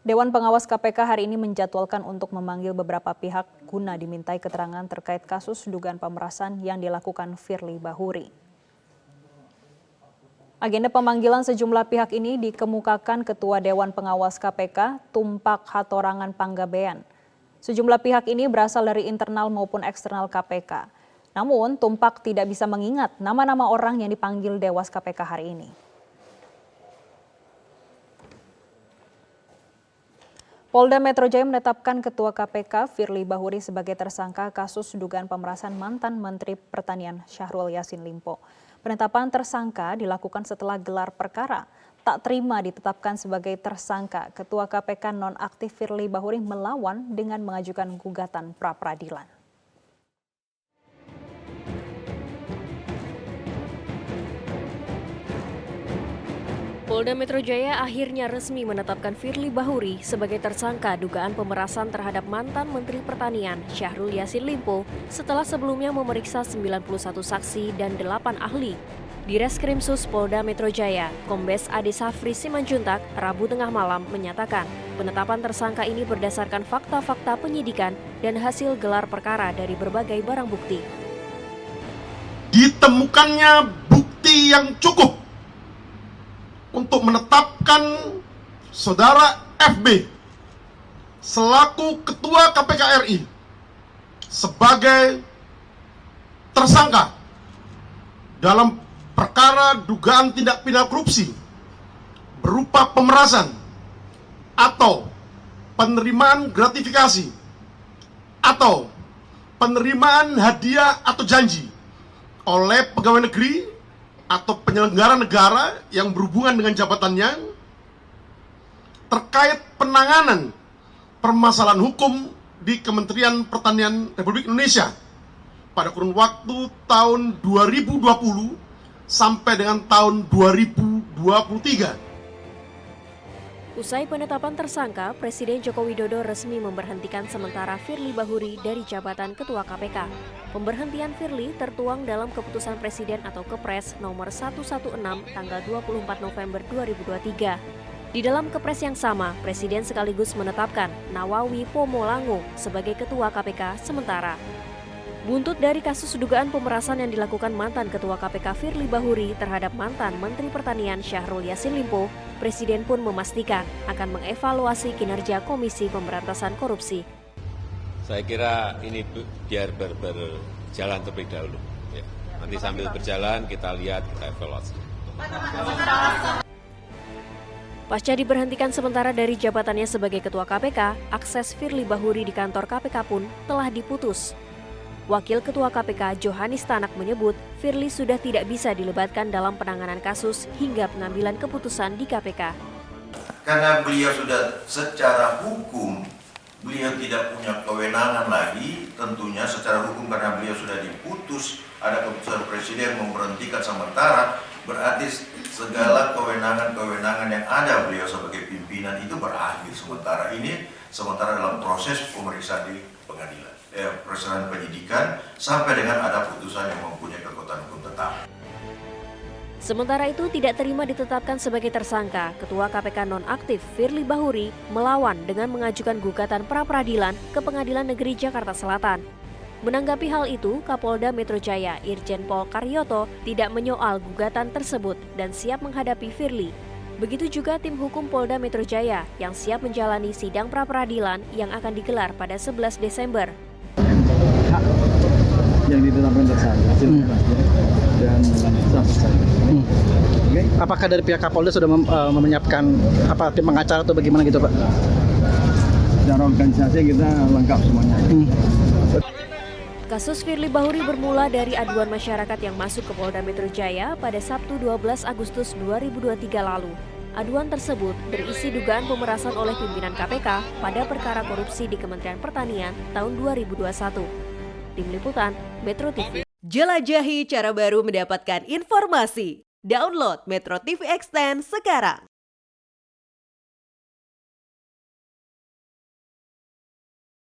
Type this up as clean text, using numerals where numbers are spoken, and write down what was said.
Dewan Pengawas KPK hari ini menjadwalkan untuk memanggil beberapa pihak guna dimintai keterangan terkait kasus dugaan pemerasan yang dilakukan Firly Bahuri. Agenda pemanggilan sejumlah pihak ini dikemukakan Ketua Dewan Pengawas KPK, Tumpak Hatorangan Panggabean. Sejumlah pihak ini berasal dari internal maupun eksternal KPK. Namun, Tumpak tidak bisa mengingat nama-nama orang yang dipanggil Dewas KPK hari ini. Polda Metro Jaya menetapkan Ketua KPK Firly Bahuri sebagai tersangka kasus dugaan pemerasan mantan Menteri Pertanian Syahrul Yassin Limpo. Penetapan tersangka dilakukan setelah gelar perkara tak terima ditetapkan sebagai tersangka. Ketua KPK nonaktif Firly Bahuri melawan dengan mengajukan gugatan pra-peradilan. Polda Metro Jaya akhirnya resmi menetapkan Firly Bahuri sebagai tersangka dugaan pemerasan terhadap mantan Menteri Pertanian Syahrul Yassin Limpo setelah sebelumnya memeriksa 91 saksi dan 8 ahli. Di Reskrimsus Polda Metro Jaya, Kombes Ade Safri Simanjuntak Rabu tengah malam menyatakan penetapan tersangka ini berdasarkan fakta-fakta penyidikan dan hasil gelar perkara dari berbagai barang bukti. Ditemukannya bukti yang cukup untuk menetapkan saudara FB selaku Ketua KPK RI sebagai tersangka dalam perkara dugaan tindak pidana korupsi berupa pemerasan atau penerimaan gratifikasi atau penerimaan hadiah atau janji oleh pegawai negeri atau penyelenggara negara yang berhubungan dengan jabatannya terkait penanganan permasalahan hukum di Kementerian Pertanian Republik Indonesia pada kurun waktu tahun 2020 sampai dengan tahun 2023. Usai penetapan tersangka, Presiden Joko Widodo resmi memberhentikan sementara Firly Bahuri dari jabatan Ketua KPK. Pemberhentian Firly tertuang dalam Keputusan Presiden atau Kepres nomor 116 tanggal 24 November 2023. Di dalam Kepres yang sama, Presiden sekaligus menetapkan Nawawi Pomolango sebagai Ketua KPK sementara. Buntut dari kasus dugaan pemerasan yang dilakukan mantan Ketua KPK Firly Bahuri terhadap mantan Menteri Pertanian Syahrul Yassin Limpo, Presiden pun memastikan akan mengevaluasi kinerja Komisi Pemberantasan Korupsi. Saya kira ini biar berjalan terlebih dahulu. Ya. Nanti sambil berjalan kita lihat, kita evaluasi. Pasca diberhentikan sementara dari jabatannya sebagai Ketua KPK, akses Firly Bahuri di kantor KPK pun telah diputus. Wakil Ketua KPK Johanis Tanak menyebut Firly sudah tidak bisa dilebatkan dalam penanganan kasus hingga pengambilan keputusan di KPK. Karena beliau sudah secara hukum, beliau tidak punya kewenangan lagi, tentunya secara hukum karena beliau sudah diputus, ada keputusan Presiden memberhentikan sementara, berarti segala kewenangan-kewenangan yang ada beliau sebagai pimpinan itu berakhir sementara dalam proses pemeriksaan di pengadilan. Persoalan penyidikan sampai dengan ada putusan yang mempunyai kekuatan hukum tetap. Sementara itu tidak terima ditetapkan sebagai tersangka, Ketua KPK nonaktif Firly Bahuri melawan dengan mengajukan gugatan pra-peradilan ke Pengadilan Negeri Jakarta Selatan. Menanggapi hal itu, Kapolda Metro Jaya Irjen Pol Karyoto tidak menyoal gugatan tersebut dan siap menghadapi Firly. Begitu juga tim hukum Polda Metro Jaya yang siap menjalani sidang pra-peradilan yang akan digelar pada 11 Desember. Yang ditetapkan tersangka dan selesai. Okay. Apakah dari pihak Kapolda sudah menyiapkan tim pengacara atau bagaimana gitu, Pak? Secara organisasi kita lengkap semuanya. Kasus Firly Bahuri bermula dari aduan masyarakat yang masuk ke Polda Metro Jaya pada Sabtu 12 Agustus 2023 lalu. Aduan tersebut berisi dugaan pemerasan oleh pimpinan KPK pada perkara korupsi di Kementerian Pertanian tahun 2021. Tim Liputan Metro TV. Jelajahi cara baru mendapatkan informasi. Download Metro TV Extend sekarang.